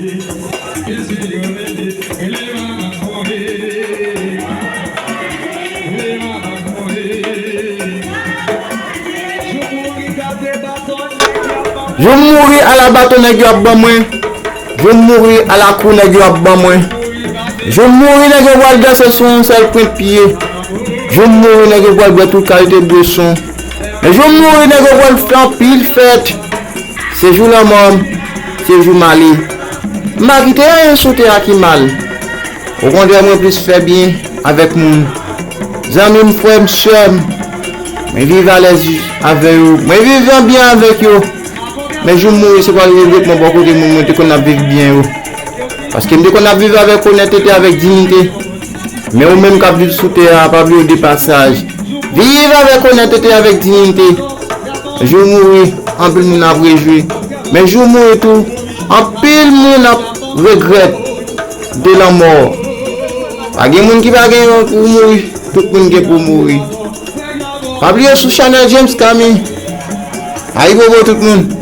Je mourrai à la bâtonne nèg yo ban moi. Je mourrai à la cour nèg yo ban moi. Je mourrai nèg yo wal danser son seul point de pied. Je mourrai nèg yo wal boire toute qualité de son. Mais je mourrai nèg yo wal faire pile fête. C'est jour la mort, c'est jour malé. M'a quitté rien sauter à qui mal. Au contraire moi plus faire bien avec mon amis, frères, sœurs. Mais vivre à l'aise avec eux. Mais vivre bien avec eux. Mais je mourrai, c'est pas le rythme beaucoup de monde qu'on a vivre bien. Parce que qu'on a vivre avec honnêteté, avec dignité. Mais au même qu'à vivre sous terre, pas vivre des passages. Vivre avec honnêteté, avec dignité. Je mourrai, en pile monde a réjoui. Mais je mourrai tout. En pile monde a regrette de la mort. Pas de monde qui va gagner pour mourir. Tout le monde est pour mourir. Pas oublier sous Chanel James Camille. Aïe bobo tout le monde.